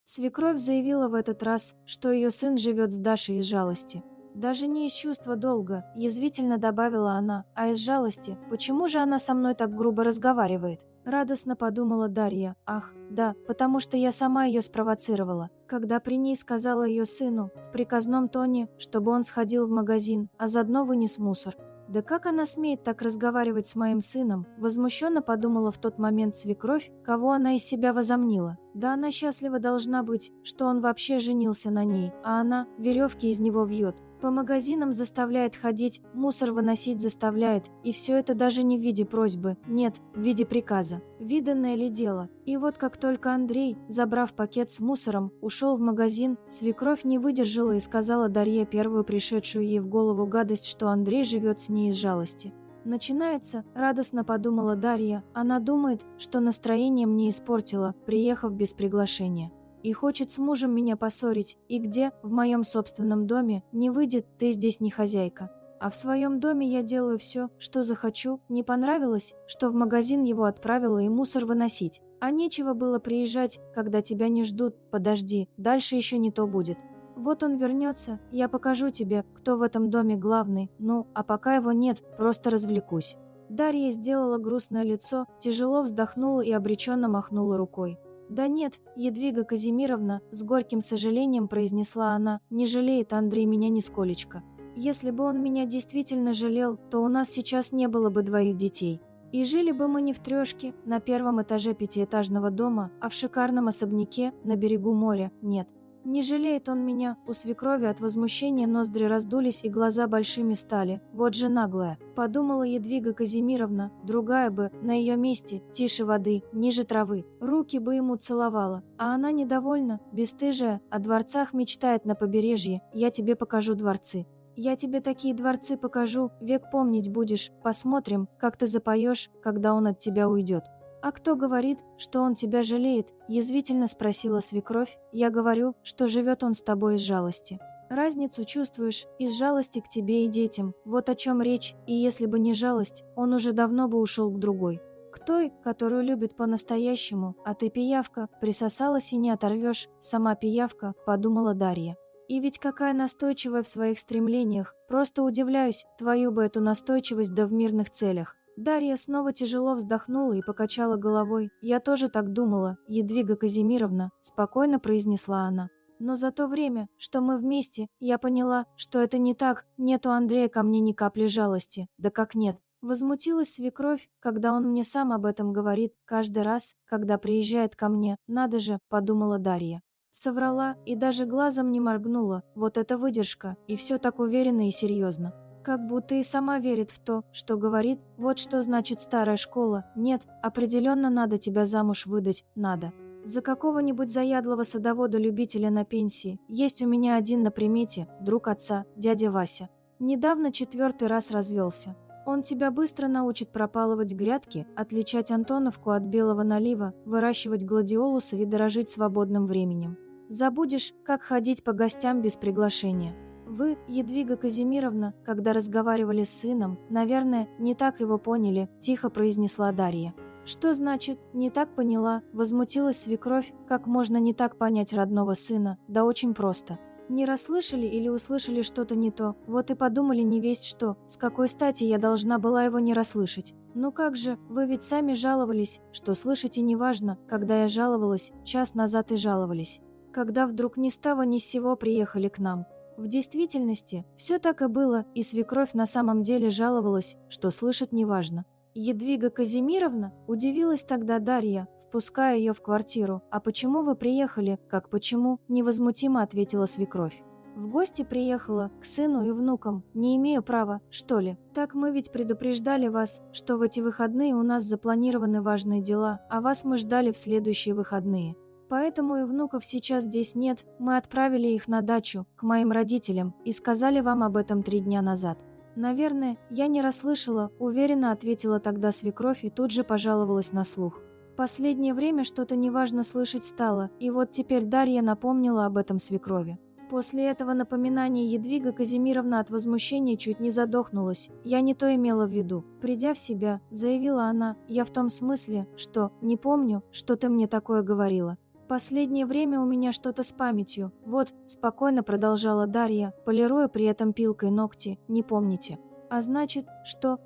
Свекровь заявила в этот раз, что ее сын живет с Дашей из жалости. Даже не из чувства долга, язвительно добавила она, а из жалости. Почему же она со мной так грубо разговаривает? Радостно подумала Дарья. Ах, да, потому что я сама ее спровоцировала. Когда при ней сказала ее сыну, в приказном тоне, чтобы он сходил в магазин, а заодно вынес мусор. Да как она смеет так разговаривать с моим сыном? Возмущенно подумала в тот момент свекровь, кого она из себя возомнила. Да она счастлива должна быть, что он вообще женился на ней, а она веревки из него вьет. По магазинам заставляет ходить, мусор выносить заставляет, и все это даже не в виде просьбы, нет, в виде приказа. Виданное ли дело? И вот как только Андрей, забрав пакет с мусором, ушел в магазин, свекровь не выдержала и сказала Дарье первую пришедшую ей в голову гадость, что Андрей живет с ней из жалости. «Начинается», – радостно подумала Дарья, она думает, что настроение мне испортила, приехав без приглашения. И хочет с мужем меня поссорить, и где, в моем собственном доме, не выйдет, ты здесь не хозяйка. А в своем доме я делаю все, что захочу, не понравилось, что в магазин его отправила и мусор выносить. А нечего было приезжать, когда тебя не ждут, подожди, дальше еще не то будет. Вот он вернется, я покажу тебе, кто в этом доме главный, ну, а пока его нет, просто развлекусь». Дарья сделала грустное лицо, тяжело вздохнула и обреченно махнула рукой. «Да нет, Ядвига Казимировна», – с горьким сожалением произнесла она, – «не жалеет Андрей меня нисколечко. Если бы он меня действительно жалел, то у нас сейчас не было бы двоих детей. И жили бы мы не в трешке, на первом этаже пятиэтажного дома, а в шикарном особняке на берегу моря, нет. Не жалеет он меня». У свекрови от возмущения ноздри раздулись и глаза большими стали. Вот же наглая. Подумала Ядвига Казимировна, другая бы, на ее месте, тише воды, ниже травы, руки бы ему целовала. А она недовольна, бесстыжая, о дворцах мечтает на побережье. «Я тебе покажу дворцы. Я тебе такие дворцы покажу, век помнить будешь. Посмотрим, как ты запоешь, когда он от тебя уйдет». «А кто говорит, что он тебя жалеет?» – язвительно спросила свекровь. «Я говорю, что живет он с тобой из жалости. Разницу чувствуешь, из жалости к тебе и детям. Вот о чем речь, и если бы не жалость, он уже давно бы ушел к другой. К той, которую любит по-настоящему, а ты пиявка, присосалась и не оторвешь, сама пиявка», – подумала Дарья. «И ведь какая настойчивая в своих стремлениях, просто удивляюсь, твою бы эту настойчивость да в мирных целях». Дарья снова тяжело вздохнула и покачала головой. «Я тоже так думала, Ядвига Казимировна», – спокойно произнесла она. «Но за то время, что мы вместе, я поняла, что это не так, нет у Андрея ко мне ни капли жалости. Да как нет?» Возмутилась свекровь, когда он мне сам об этом говорит, каждый раз, когда приезжает ко мне. «Надо же», – подумала Дарья. Соврала и даже глазом не моргнула. Вот это выдержка, и все так уверенно и серьезно. Как будто и сама верит в то, что говорит. Вот что значит старая школа. Нет, определенно надо тебя замуж выдать, надо. За какого-нибудь заядлого садовода-любителя на пенсии. Есть у меня один на примете, друг отца, дядя Вася. Недавно 4-й раз развелся. Он тебя быстро научит пропалывать грядки, отличать Антоновку от белого налива, выращивать гладиолусы и дорожить свободным временем. Забудешь, как ходить по гостям без приглашения. Вы, Ядвига Казимировна, когда разговаривали с сыном, наверное, не так его поняли, тихо произнесла Дарья. «Что значит, не так поняла?» – возмутилась свекровь. «Как можно не так понять родного сына? Да очень просто. Не расслышали или услышали что-то не то, вот и подумали не весть что, с какой стати я должна была его не расслышать. Ну как же, вы ведь сами жаловались, что слышите неважно, когда я жаловалась, час назад и жаловались. Когда вдруг ни с того ни с сего приехали к нам». В действительности, все так и было, и свекровь на самом деле жаловалась, что слышит неважно. «Ядвига Казимировна?» – удивилась тогда Дарья, впуская ее в квартиру. «А почему вы приехали? Как почему?» – невозмутимо ответила свекровь. «В гости приехала, к сыну и внукам. Не имею права, что ли? Так мы ведь предупреждали вас, что в эти выходные у нас запланированы важные дела, а вас мы ждали в следующие выходные. Поэтому и внуков сейчас здесь нет, мы отправили их на дачу, к моим родителям, и сказали вам об этом 3 дня назад». «Наверное, я не расслышала», – уверенно ответила тогда свекровь и тут же пожаловалась на слух. Последнее время что-то неважно слышать стало, и вот теперь Дарья напомнила об этом свекрови. После этого напоминания Ядвига Казимировна от возмущения чуть не задохнулась. «Я не то имела в виду». Придя в себя, заявила она, «Я в том смысле, что не помню, что ты мне такое говорила». Последнее время у меня что-то с памятью. Вот, спокойно продолжала Дарья, полируя при этом пилкой ногти, не помните. А значит, что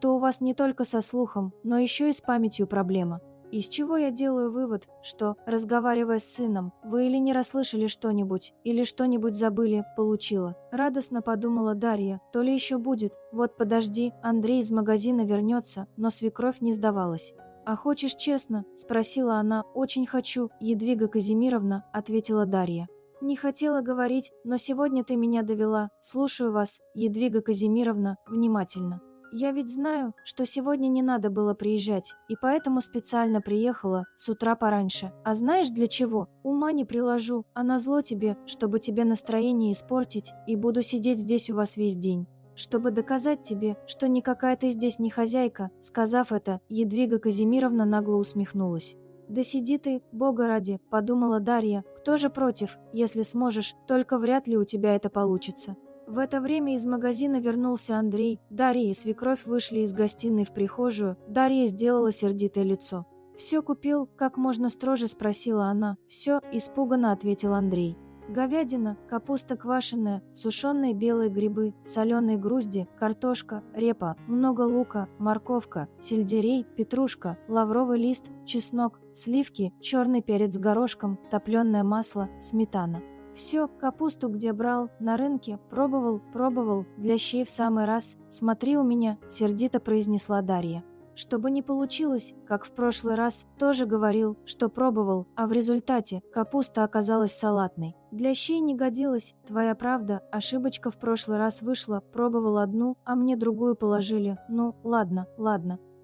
у вас не только со слухом, но еще и с памятью проблема. Из чего я делаю вывод, что, разговаривая с сыном, вы или не расслышали что-нибудь, или что-нибудь забыли, получила. Радостно подумала Дарья, то ли еще будет. Вот подожди, Андрей из магазина вернется, но свекровь не сдавалась. «А хочешь честно?» – спросила она. «Очень хочу, Ядвига Казимировна», – ответила Дарья. «Не хотела говорить, но сегодня ты меня довела. Слушаю вас, Ядвига Казимировна, внимательно. Я ведь знаю, что сегодня не надо было приезжать, и поэтому специально приехала с утра пораньше. А знаешь для чего? Ума не приложу, а назло тебе, чтобы тебе настроение испортить, и буду сидеть здесь у вас весь день. Чтобы доказать тебе, что никакая ты здесь не хозяйка», сказав это, Ядвига Казимировна нагло усмехнулась. «Да сиди ты, Бога ради», – подумала Дарья, – «кто же против, если сможешь, только вряд ли у тебя это получится». В это время из магазина вернулся Андрей, Дарья и свекровь вышли из гостиной в прихожую, Дарья сделала сердитое лицо. «Все купил?» – как можно строже спросила она. «Все», – испуганно ответил Андрей. Говядина, капуста квашеная, сушеные белые грибы, соленые грузди, картошка, репа, много лука, морковка, сельдерей, петрушка, лавровый лист, чеснок, сливки, черный перец с горошком, топленое масло, сметана. Все, капусту где брал, на рынке, пробовал, для щей в самый раз. Смотри у меня, сердито произнесла Дарья. Чтобы не получилось, как в прошлый раз, тоже говорил, что пробовал, а в результате капуста оказалась салатной. Для щей не годилась, твоя правда, ошибочка в прошлый раз вышла, пробовал одну, а мне другую положили. Ну, ладно.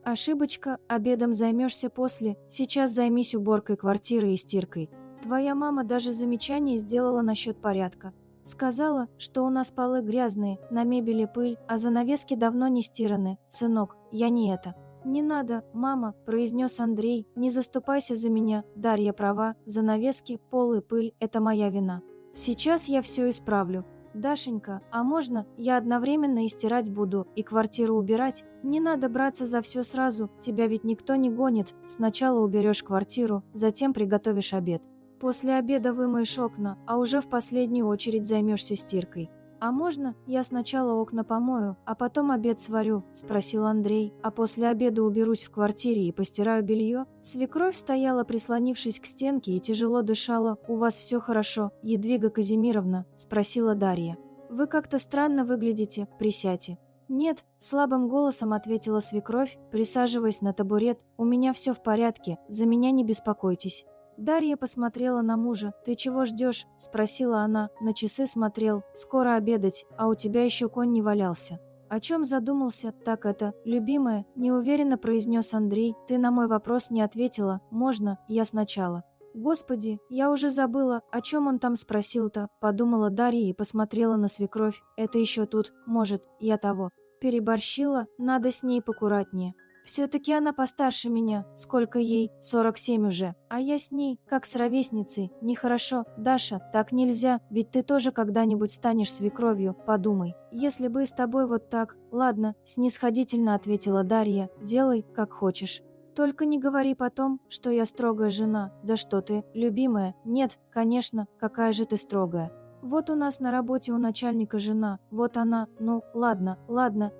Ошибочка, обедом займешься после, сейчас займись уборкой квартиры и стиркой. Твоя мама даже замечание сделала насчет порядка. Сказала, что у нас полы грязные, на мебели пыль, а занавески давно не стираны. Сынок, я не это. «Не надо, мама», – произнес Андрей, – «не заступайся за меня, Дарья права, занавески, пол и пыль – это моя вина. Сейчас я все исправлю. Дашенька, а можно я одновременно и стирать буду, и квартиру убирать? Не надо браться за все сразу, тебя ведь никто не гонит. Сначала уберешь квартиру, затем приготовишь обед. После обеда вымоешь окна, а уже в последнюю очередь займешься стиркой». «А можно я сначала окна помою, а потом обед сварю?» – спросил Андрей. «А после обеда уберусь в квартире и постираю белье?» Свекровь стояла, прислонившись к стенке, и тяжело дышала. «У вас все хорошо, Ядвига Казимировна?» – спросила Дарья. «Вы как-то странно выглядите, присядьте». «Нет», – слабым голосом ответила свекровь, присаживаясь на табурет. «У меня все в порядке, за меня не беспокойтесь». Дарья посмотрела на мужа. «Ты чего ждешь?» – спросила она. На часы смотрел. «Скоро обедать, а у тебя еще конь не валялся». «О чем задумался? Так это, любимая?» – неуверенно произнес Андрей. «Ты на мой вопрос не ответила. Можно? Я сначала». «Господи, я уже забыла, о чем он там спросил-то?» – подумала Дарья и посмотрела на свекровь. «Это еще тут, может, я того. Переборщила, надо с ней покуратнее. Все-таки она постарше меня, сколько ей, 47 уже, а я с ней, как с ровесницей, нехорошо. Даша, так нельзя, ведь ты тоже когда-нибудь станешь свекровью, подумай. Если бы с тобой вот так, ладно», снисходительно ответила Дарья, «делай, как хочешь. Только не говори потом, что я строгая жена. Да что ты, любимая, нет, конечно, какая же ты строгая. Вот у нас на работе у начальника жена, вот она, ну, ладно,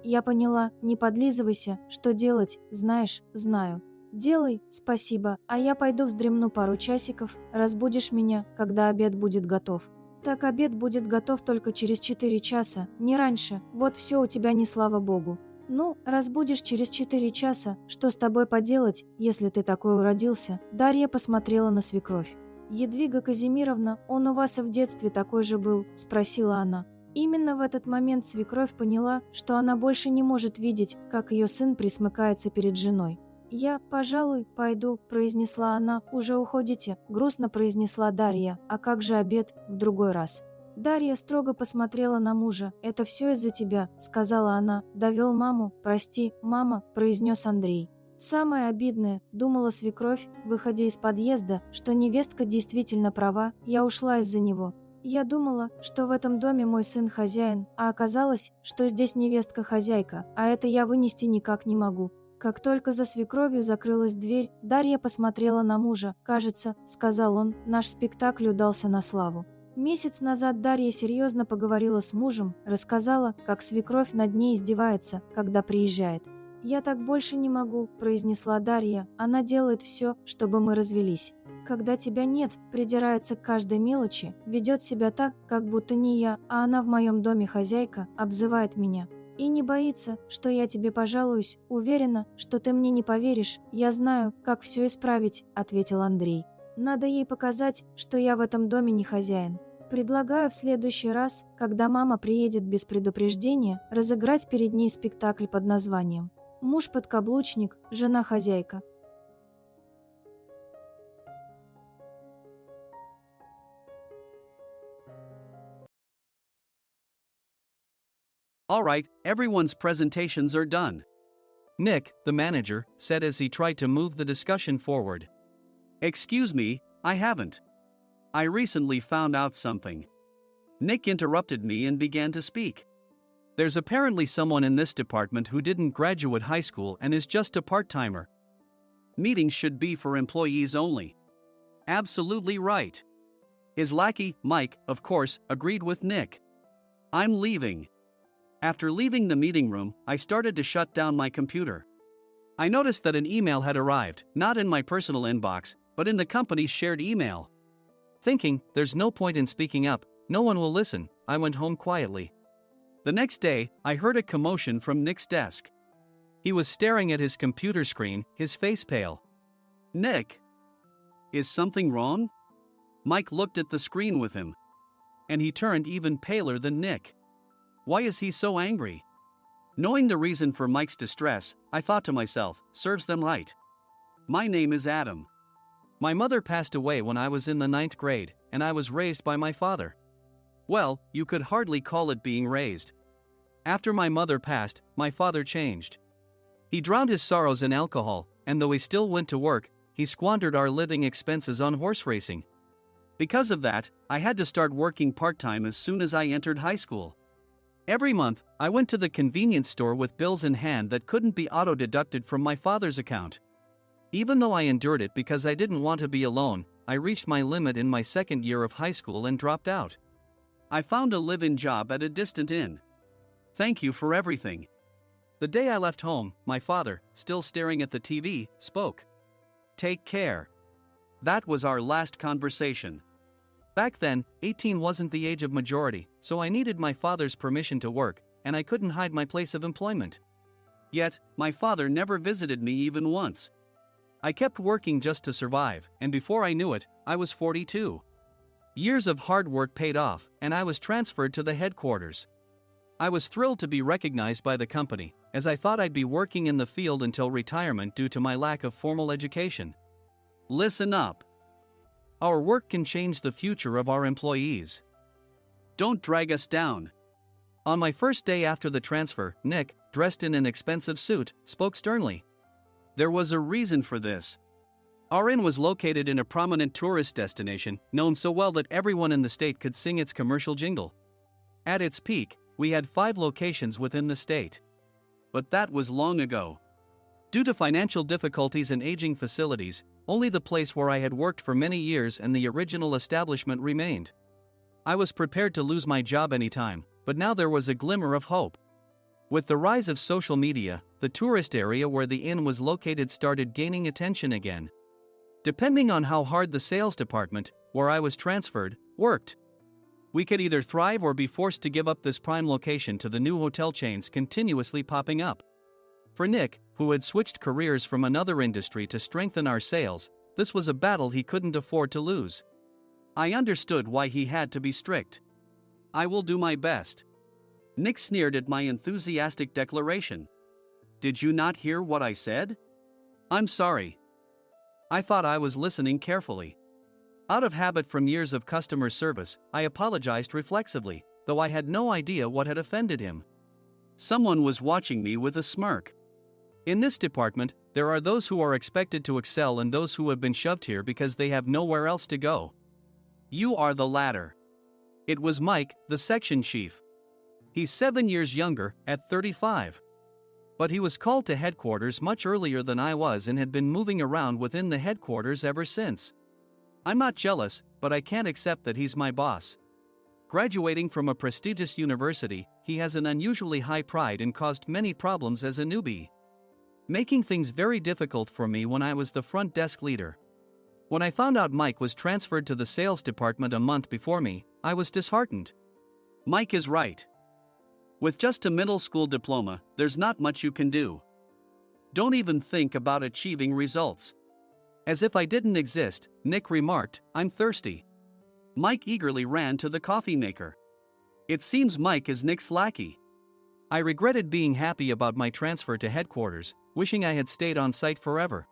я поняла, не подлизывайся, что делать, знаешь, знаю. Делай, спасибо, а я пойду вздремну пару часиков, разбудишь меня, когда обед будет готов». «Так обед будет готов только через 4 часа, не раньше, вот все у тебя не слава богу». «Ну, разбудишь через 4 часа, что с тобой поделать, если ты такой уродился?» Дарья посмотрела на свекровь. «Ядвига Казимировна, он у вас и в детстве такой же был?» – спросила она. Именно в этот момент свекровь поняла, что она больше не может видеть, как ее сын присмыкается перед женой. «Я, пожалуй, пойду», – произнесла она. «Уже уходите?» – грустно произнесла Дарья. «А как же обед? В другой раз». Дарья строго посмотрела на мужа. «Это все из-за тебя», – сказала она. «Довел маму?» «Прости, мама», – произнес Андрей. «Самое обидное, — думала свекровь, выходя из подъезда, — что невестка действительно права, я ушла из-за него. Я думала, что в этом доме мой сын хозяин, а оказалось, что здесь невестка хозяйка, а это я вынести никак не могу. Как только за свекровью закрылась дверь, Дарья посмотрела на мужа. «Кажется, — сказал он, — наш спектакль удался на славу». Месяц назад Дарья серьезно поговорила с мужем, рассказала, как свекровь над ней издевается, когда приезжает. «Я так больше не могу», – произнесла Дарья. «Она делает все, чтобы мы развелись. Когда тебя нет, придирается к каждой мелочи, ведет себя так, как будто не я, а она в моем доме хозяйка, обзывает меня. И не боится, что я тебе пожалуюсь, уверена, что ты мне не поверишь. Я знаю, как все исправить», – ответил Андрей. «Надо ей показать, что я в этом доме не хозяин. Предлагаю в следующий раз, когда мама приедет без предупреждения, разыграть перед ней спектакль под названием «Муж-подкаблучник, жена-хозяйка». All right, everyone's presentations are done. Nick, the manager, said as he tried to move the discussion forward. Excuse me, I haven't. I recently found out something. Nick interrupted me and began to speak. There's apparently someone in this department who didn't graduate high school and is just a part-timer. Meetings should be for employees only. Absolutely right. His lackey, Mike, of course, agreed with Nick. I'm leaving. After leaving the meeting room, I started to shut down my computer. I noticed that an email had arrived, not in my personal inbox, but in the company's shared email. Thinking, there's no point in speaking up, no one will listen, I went home quietly. The next day, I heard a commotion from Nick's desk. He was staring at his computer screen, his face pale. Nick? Is something wrong? Mike looked at the screen with him. And he turned even paler than Nick. Why is he so angry? Knowing the reason for Mike's distress, I thought to myself, serves them right. My name is Adam. My mother passed away when I was in the 9th grade, and I was raised by my father. Well, you could hardly call it being raised. After my mother passed, my father changed. He drowned his sorrows in alcohol, and though he still went to work, he squandered our living expenses on horse racing. Because of that, I had to start working part-time as soon as I entered high school. Every month, I went to the convenience store with bills in hand that couldn't be auto-deducted from my father's account. Even though I endured it because I didn't want to be alone, I reached my limit in my second year of high school and dropped out. I found a live-in job at a distant inn. Thank you for everything. The day I left home, my father, still staring at the TV, spoke. Take care. That was our last conversation. Back then, 18 wasn't the age of majority, so I needed my father's permission to work, and I couldn't hide my place of employment. Yet, my father never visited me even once. I kept working just to survive, and before I knew it, I was 42. Years of hard work paid off, and I was transferred to the headquarters. I was thrilled to be recognized by the company, as I thought I'd be working in the field until retirement due to my lack of formal education. Listen up. Our work can change the future of our employees. Don't drag us down. On my first day after the transfer, Nick, dressed in an expensive suit, spoke sternly. There was a reason for this. Our inn was located in a prominent tourist destination, known so well that everyone in the state could sing its commercial jingle. At its peak, we had 5 locations within the state. But that was long ago. Due to financial difficulties and aging facilities, only the place where I had worked for many years and the original establishment remained. I was prepared to lose my job anytime, but now there was a glimmer of hope. With the rise of social media, the tourist area where the inn was located started gaining attention again. Depending on how hard the sales department, where I was transferred, worked, we could either thrive or be forced to give up this prime location to the new hotel chains continuously popping up. For Nick, who had switched careers from another industry to strengthen our sales, this was a battle he couldn't afford to lose. I understood why he had to be strict. I will do my best. Nick sneered at my enthusiastic declaration. Did you not hear what I said? I'm sorry. I thought I was listening carefully. Out of habit from years of customer service, I apologized reflexively, though I had no idea what had offended him. Someone was watching me with a smirk. In this department, there are those who are expected to excel and those who have been shoved here because they have nowhere else to go. You are the latter. It was Mike, the section chief. He's 7 years younger, at 35. But he was called to headquarters much earlier than I was and had been moving around within the headquarters ever since. I'm not jealous, but I can't accept that he's my boss. Graduating from a prestigious university, he has an unusually high pride and caused many problems as a newbie, making things very difficult for me when I was the front desk leader. When I found out Mike was transferred to the sales department a month before me, I was disheartened. Mike is right. With just a middle school diploma, there's not much you can do. Don't even think about achieving results. As if I didn't exist, Nick remarked, "I'm thirsty." Mike eagerly ran to the coffee maker. It seems Mike is Nick's lackey. I regretted being happy about my transfer to headquarters, wishing I had stayed on site forever.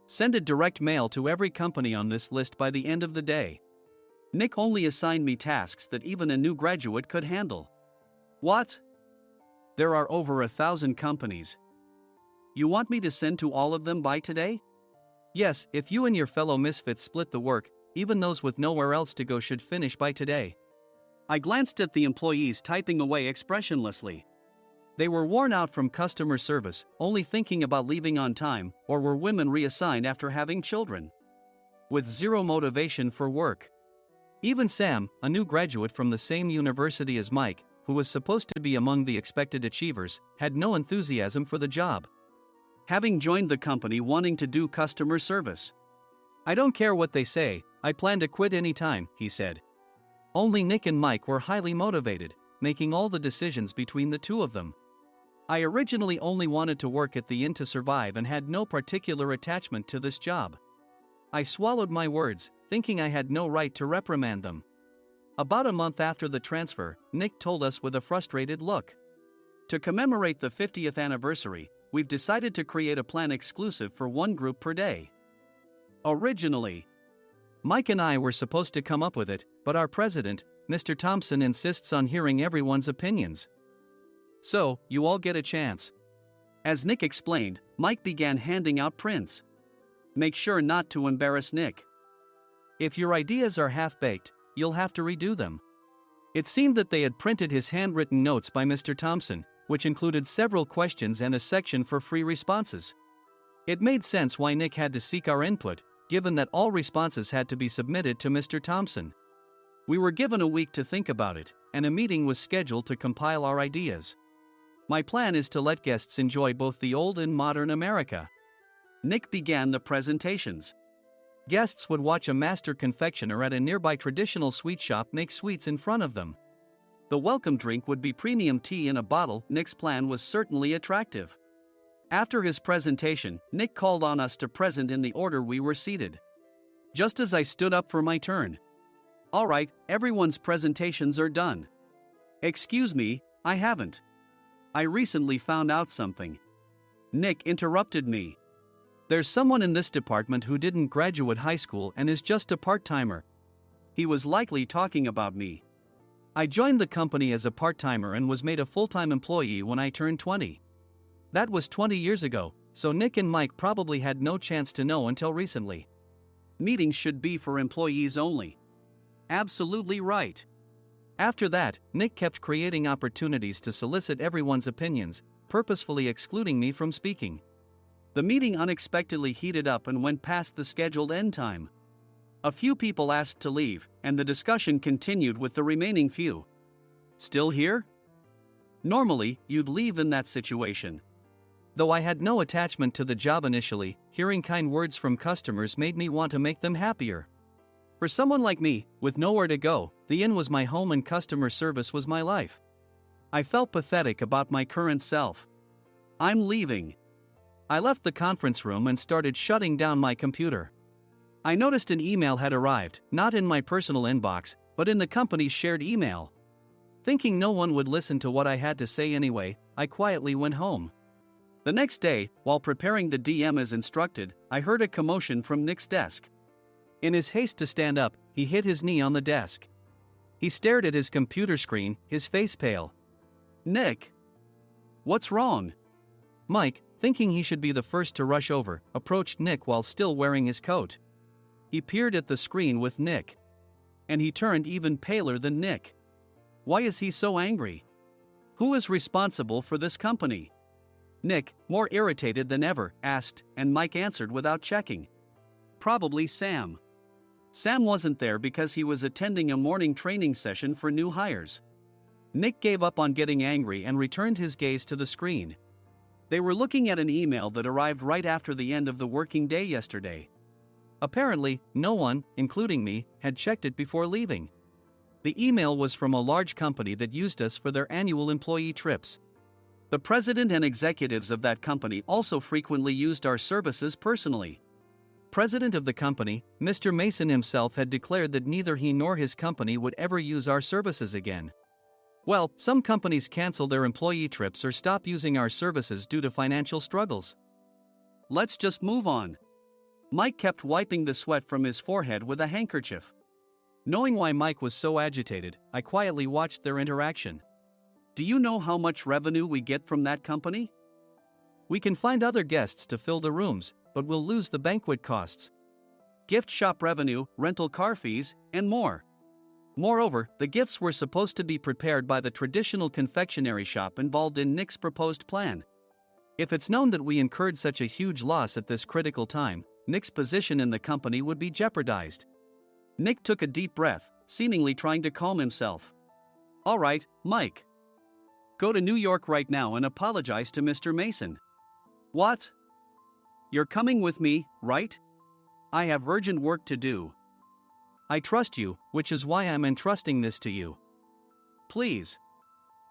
Send a direct mail to every company on this list by the end of the day. Nick only assigned me tasks that even a new graduate could handle. What? There are over 1,000 companies. You want me to send to all of them by today? Yes, if you and your fellow misfits split the work, even those with nowhere else to go should finish by today. I glanced at the employees typing away expressionlessly. They were worn out from customer service, only thinking about leaving on time, or were women reassigned after having children, with zero motivation for work. Even Sam, a new graduate from the same university as Mike, who was supposed to be among the expected achievers, had no enthusiasm for the job, having joined the company wanting to do customer service. I don't care what they say, I plan to quit anytime, he said. Only Nick and Mike were highly motivated, making all the decisions between the two of them. I originally only wanted to work at the inn to survive and had no particular attachment to this job. I swallowed my words, thinking I had no right to reprimand them. About a month after the transfer, Nick told us with a frustrated look. To commemorate the 50th anniversary, we've decided to create a plan exclusive for one group per day. Originally, Mike and I were supposed to come up with it, but our president, Mr. Thompson, insists on hearing everyone's opinions. So, you all get a chance. As Nick explained, Mike began handing out prints. Make sure not to embarrass Nick. If your ideas are half-baked, you'll have to redo them. It seemed that they had printed his handwritten notes by Mr. Thompson, which included several questions and a section for free responses. It made sense why Nick had to seek our input, given that all responses had to be submitted to Mr. Thompson. We were given a week to think about it, and a meeting was scheduled to compile our ideas. My plan is to let guests enjoy both the old and modern America. Nick began the presentations. Guests would watch a master confectioner at a nearby traditional sweet shop make sweets in front of them. The welcome drink would be premium tea in a bottle. Nick's plan was certainly attractive. After his presentation, Nick called on us to present in the order we were seated. Just as I stood up for my turn. All right, everyone's presentations are done. Excuse me, I haven't. I recently found out something. Nick interrupted me. There's someone in this department who didn't graduate high school and is just a part-timer. He was likely talking about me. I joined the company as a part-timer and was made a full-time employee when I turned 20. That was 20 years ago, so Nick and Mike probably had no chance to know until recently. Meetings should be for employees only. Absolutely right. After that, Nick kept creating opportunities to solicit everyone's opinions, purposefully excluding me from speaking. The meeting unexpectedly heated up and went past the scheduled end time. A few people asked to leave, and the discussion continued with the remaining few. Still here? Normally, you'd leave in that situation. Though I had no attachment to the job initially, hearing kind words from customers made me want to make them happier. For someone like me, with nowhere to go, the inn was my home and customer service was my life. I felt pathetic about my current self. I'm leaving. I left the conference room and started shutting down my computer. I noticed an email had arrived, not in my personal inbox, but in the company's shared email. Thinking no one would listen to what I had to say anyway, I quietly went home. The next day, while preparing the DM as instructed, I heard a commotion from Nick's desk. In his haste to stand up, he hit his knee on the desk. He stared at his computer screen, his face pale. Nick! What's wrong? Mike, thinking he should be the first to rush over, approached Nick while still wearing his coat. He peered at the screen with Nick. And he turned even paler than Nick. Why is he so angry? Who is responsible for this company? Nick, more irritated than ever, asked, and Mike answered without checking. Probably Sam. Sam wasn't there because he was attending a morning training session for new hires. Nick gave up on getting angry and returned his gaze to the screen. They were looking at an email that arrived right after the end of the working day yesterday. Apparently, no one, including me, had checked it before leaving. The email was from a large company that used us for their annual employee trips. The president and executives of that company also frequently used our services personally. President of the company, Mr. Mason himself, had declared that neither he nor his company would ever use our services again. Well, some companies cancel their employee trips or stop using our services due to financial struggles. Let's just move on. Mike kept wiping the sweat from his forehead with a handkerchief. Knowing why Mike was so agitated, I quietly watched their interaction. Do you know how much revenue we get from that company? We can find other guests to fill the rooms, but we'll lose the banquet costs, gift shop revenue, rental car fees, and more. Moreover, the gifts were supposed to be prepared by the traditional confectionery shop involved in Nick's proposed plan. If it's known that we incurred such a huge loss at this critical time, Nick's position in the company would be jeopardized. Nick took a deep breath, seemingly trying to calm himself. All right, Mike. Go to New York right now and apologize to Mr. Mason. What? You're coming with me, right? I have urgent work to do. I trust you, which is why I'm entrusting this to you. Please.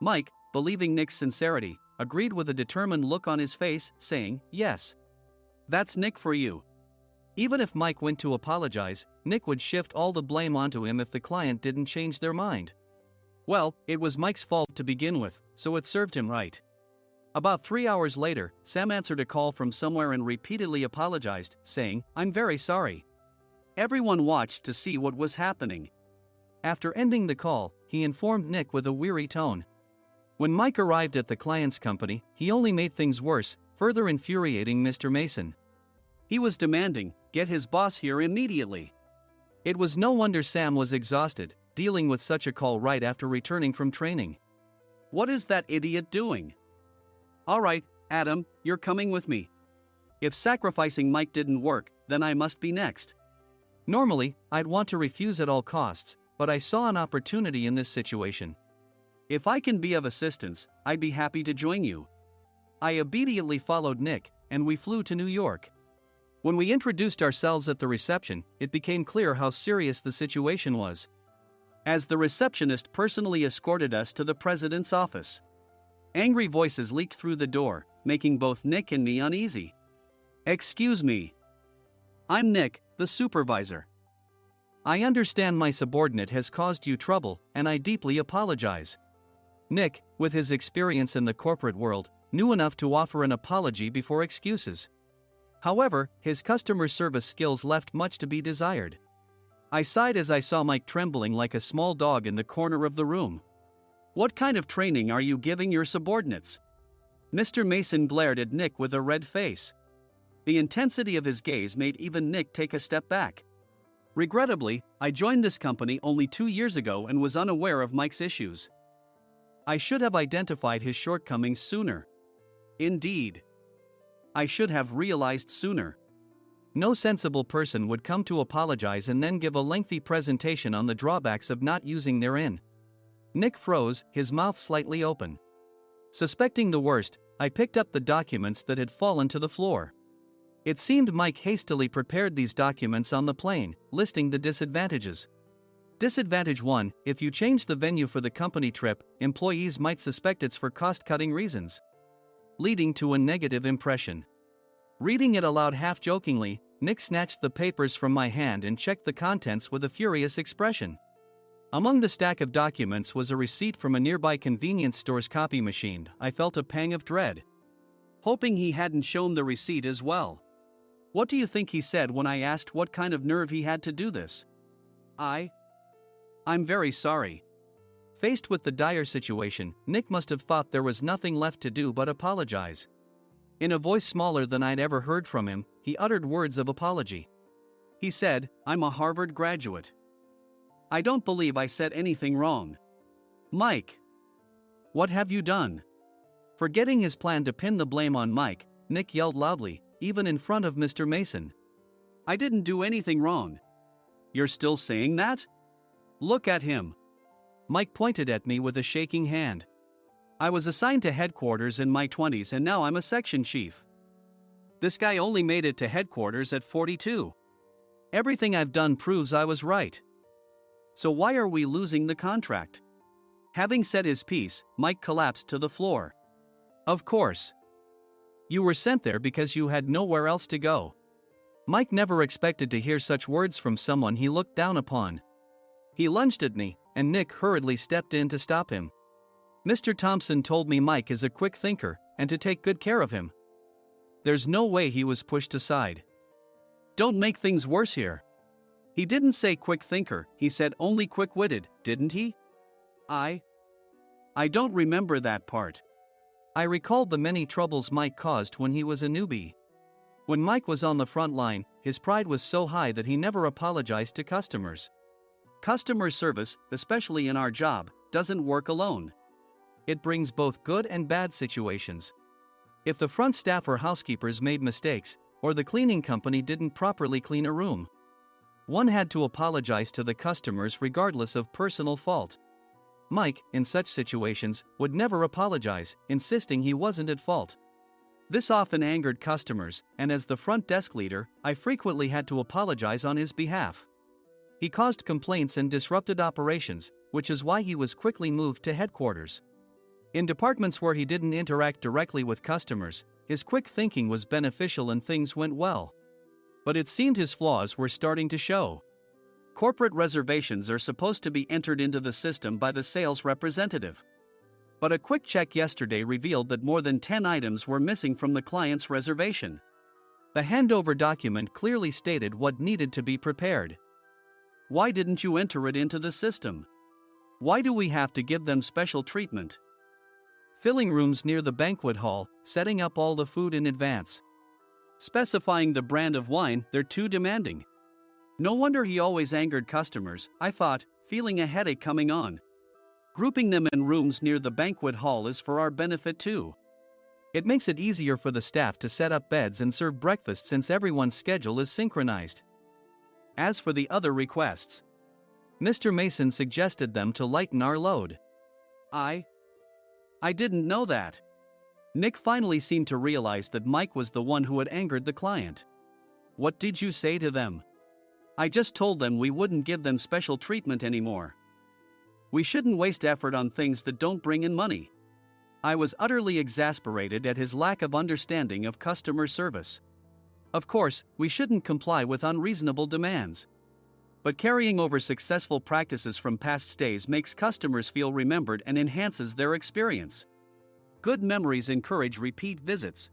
Mike, believing Nick's sincerity, agreed with a determined look on his face, saying, yes. That's Nick for you. Even if Mike went to apologize, Nick would shift all the blame onto him if the client didn't change their mind. Well, it was Mike's fault to begin with, so it served him right. About 3 hours later, Sam answered a call from somewhere and repeatedly apologized, saying, I'm very sorry. Everyone watched to see what was happening. After ending the call, he informed Nick with a weary tone. When Mike arrived at the client's company, he only made things worse, further infuriating Mr. Mason. He was demanding, get his boss here immediately. It was no wonder Sam was exhausted, dealing with such a call right after returning from training. What is that idiot doing? All right, Adam, you're coming with me. If sacrificing Mike didn't work, then I must be next. Normally, I'd want to refuse at all costs, but I saw an opportunity in this situation. If I can be of assistance, I'd be happy to join you. I obediently followed Nick, and we flew to New York. When we introduced ourselves at the reception, it became clear how serious the situation was, as the receptionist personally escorted us to the president's office. Angry voices leaked through the door, making both Nick and me uneasy. Excuse me. I'm Nick, the supervisor. I understand my subordinate has caused you trouble, and I deeply apologize. Nick, with his experience in the corporate world, knew enough to offer an apology before excuses. However, his customer service skills left much to be desired. I sighed as I saw Mike trembling like a small dog in the corner of the room. What kind of training are you giving your subordinates? Mr. Mason glared at Nick with a red face. The intensity of his gaze made even Nick take a step back. Regrettably, I joined this company only 2 years ago and was unaware of Mike's issues. I should have identified his shortcomings sooner. Indeed. I should have realized sooner. No sensible person would come to apologize and then give a lengthy presentation on the drawbacks of not using their inn. Nick froze, his mouth slightly open. Suspecting the worst, I picked up the documents that had fallen to the floor. It seemed Mike hastily prepared these documents on the plane, listing the disadvantages. Disadvantage 1: if you change the venue for the company trip, employees might suspect it's for cost-cutting reasons, leading to a negative impression. Reading it aloud half-jokingly, Nick snatched the papers from my hand and checked the contents with a furious expression. Among the stack of documents was a receipt from a nearby convenience store's copy machine. I felt a pang of dread, hoping he hadn't shown the receipt as well. What do you think he said when I asked what kind of nerve he had to do this? I'm very sorry. Faced with the dire situation, Nick must have thought there was nothing left to do but apologize. In a voice smaller than I'd ever heard from him, he uttered words of apology. He said, I'm a Harvard graduate. I don't believe I said anything wrong. Mike, what have you done? Forgetting his plan to pin the blame on Mike, Nick yelled loudly, even in front of Mr. Mason. "I didn't do anything wrong." "You're still saying that? Look at him." Mike pointed at me with a shaking hand. "I was assigned to headquarters in my 20s and now I'm a section chief. This guy only made it to headquarters at 42. Everything I've done proves I was right. So why are we losing the contract?" Having said his piece, Mike collapsed to the floor. "Of course. You were sent there because you had nowhere else to go." Mike never expected to hear such words from someone he looked down upon. He lunged at me, and Nick hurriedly stepped in to stop him. "Mr. Thompson told me Mike is a quick thinker, and to take good care of him." There's no way he was pushed aside. "Don't make things worse here." "He didn't say quick thinker, he said only quick-witted, didn't he?" I don't remember that part." I recalled the many troubles Mike caused when he was a newbie. When Mike was on the front line, his pride was so high that he never apologized to customers. Customer service, especially in our job, doesn't work alone. It brings both good and bad situations. If the front staff or housekeepers made mistakes, or the cleaning company didn't properly clean a room, one had to apologize to the customers regardless of personal fault. Mike, in such situations, would never apologize, insisting he wasn't at fault. This often angered customers, and as the front desk leader, I frequently had to apologize on his behalf. He caused complaints and disrupted operations, which is why he was quickly moved to headquarters. In departments where he didn't interact directly with customers, his quick thinking was beneficial and things went well. But it seemed his flaws were starting to show. Corporate reservations are supposed to be entered into the system by the sales representative. But a quick check yesterday revealed that more than 10 items were missing from the client's reservation. The handover document clearly stated what needed to be prepared. Why didn't you enter it into the system? Why do we have to give them special treatment? Filling rooms near the banquet hall, setting up all the food in advance. Specifying the brand of wine, they're too demanding. No wonder he always angered customers, I thought, feeling a headache coming on. Grouping them in rooms near the banquet hall is for our benefit too. It makes it easier for the staff to set up beds and serve breakfast since everyone's schedule is synchronized. As for the other requests, Mr. Mason suggested them to lighten our load. I didn't know that. Nick finally seemed to realize that Mike was the one who had angered the client. What did you say to them? I just told them we wouldn't give them special treatment anymore. We shouldn't waste effort on things that don't bring in money. I was utterly exasperated at his lack of understanding of customer service. Of course, we shouldn't comply with unreasonable demands. But carrying over successful practices from past stays makes customers feel remembered and enhances their experience. Good memories encourage repeat visits.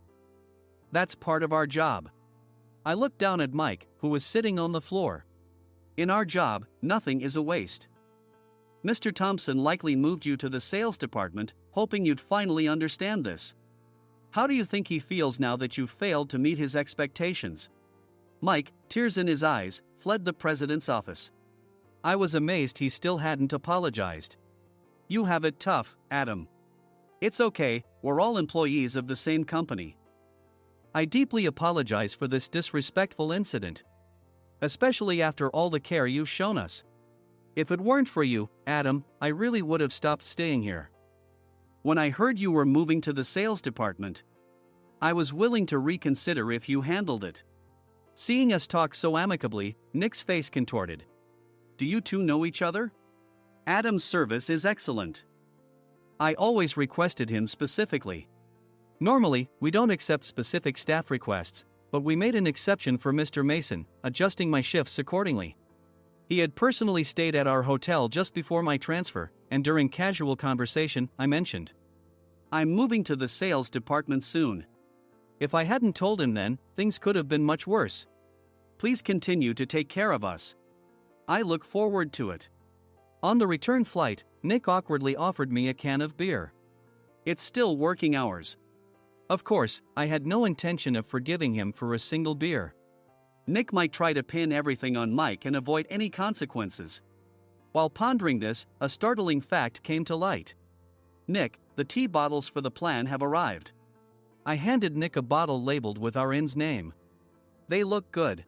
That's part of our job. I looked down at Mike, who was sitting on the floor. In our job, nothing is a waste. Mr. Thompson likely moved you to the sales department, hoping you'd finally understand this. How do you think he feels now that you've failed to meet his expectations? Mike, tears in his eyes, fled the president's office. I was amazed he still hadn't apologized. You have it tough, Adam. It's okay, we're all employees of the same company. I deeply apologize for this disrespectful incident. Especially after all the care you've shown us. If it weren't for you, Adam, I really would have stopped staying here. When I heard you were moving to the sales department, I was willing to reconsider if you handled it. Seeing us talk so amicably, Nick's face contorted. Do you two know each other? Adam's service is excellent. I always requested him specifically. Normally, we don't accept specific staff requests, but we made an exception for Mr. Mason, adjusting my shifts accordingly. He had personally stayed at our hotel just before my transfer, and during casual conversation, I mentioned, I'm moving to the sales department soon. If I hadn't told him then, things could have been much worse. Please continue to take care of us. I look forward to it. On the return flight, Nick awkwardly offered me a can of beer. It's still working hours. Of course, I had no intention of forgiving him for a single beer. Nick might try to pin everything on Mike and avoid any consequences. While pondering this, a startling fact came to light. Nick, the the tea bottles for the plan have arrived. I handed Nick a bottle labeled with our inn's name. They look good.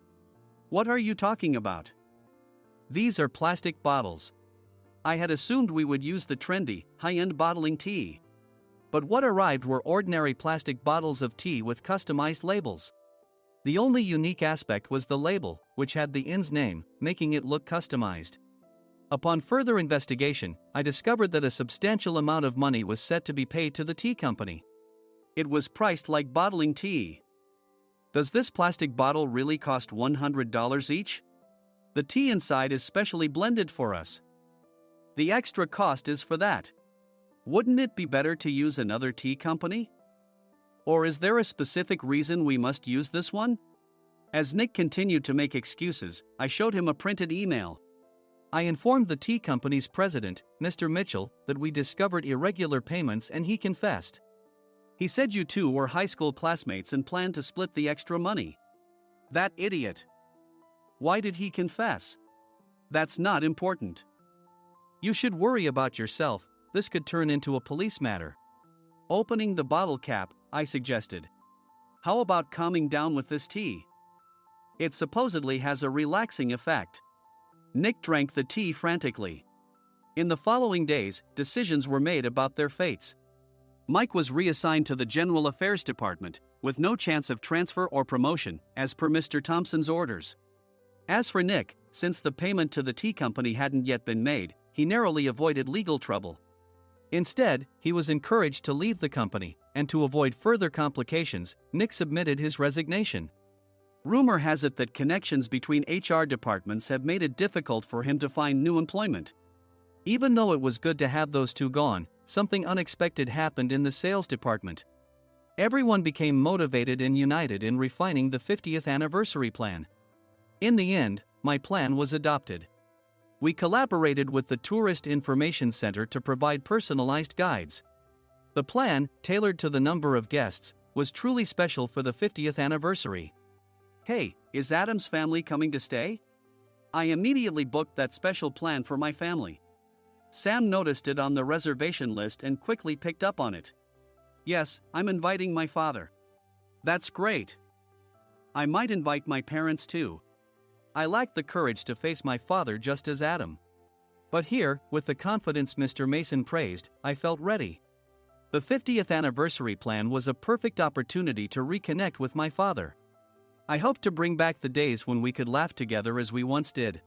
What are you talking about? These are plastic bottles. I had assumed we would use the trendy, high-end bottling tea. But what arrived were ordinary plastic bottles of tea with customized labels. The only unique aspect was the label, which had the inn's name, making it look customized. Upon further investigation, I discovered that a substantial amount of money was set to be paid to the tea company. It was priced like bottling tea. Does this plastic bottle really cost $100 each? The tea inside is specially blended for us. The extra cost is for that. Wouldn't it be better to use another tea company? Or is there a specific reason we must use this one? As Nick continued to make excuses, I showed him a printed email. I informed the tea company's president, Mr. Mitchell, that we discovered irregular payments and he confessed. He said you two were high school classmates and planned to split the extra money. That idiot. Why did he confess? That's not important. You should worry about yourself, this could turn into a police matter. Opening the bottle cap, I suggested. How about calming down with this tea? It supposedly has a relaxing effect. Nick drank the tea frantically. In the following days, decisions were made about their fates. Mike was reassigned to the General Affairs Department, with no chance of transfer or promotion, as per Mr. Thompson's orders. As for Nick, since the payment to the tea company hadn't yet been made, he narrowly avoided legal trouble. Instead, he was encouraged to leave the company, and to avoid further complications, Nick submitted his resignation. Rumor has it that connections between HR departments have made it difficult for him to find new employment. Even though it was good to have those two gone, something unexpected happened in the sales department. Everyone became motivated and united in refining the 50th anniversary plan. In the end, my plan was adopted. We collaborated with the Tourist Information Center to provide personalized guides. The plan, tailored to the number of guests, was truly special for the 50th anniversary. Hey, is Adam's family coming to stay? I immediately booked that special plan for my family. Sam noticed it on the reservation list and quickly picked up on it. Yes, I'm inviting my father. That's great. I might invite my parents too. I lacked the courage to face my father just as Adam. But here, with the confidence Mr. Mason praised, I felt ready. The 50th anniversary plan was a perfect opportunity to reconnect with my father. I hoped to bring back the days when we could laugh together as we once did.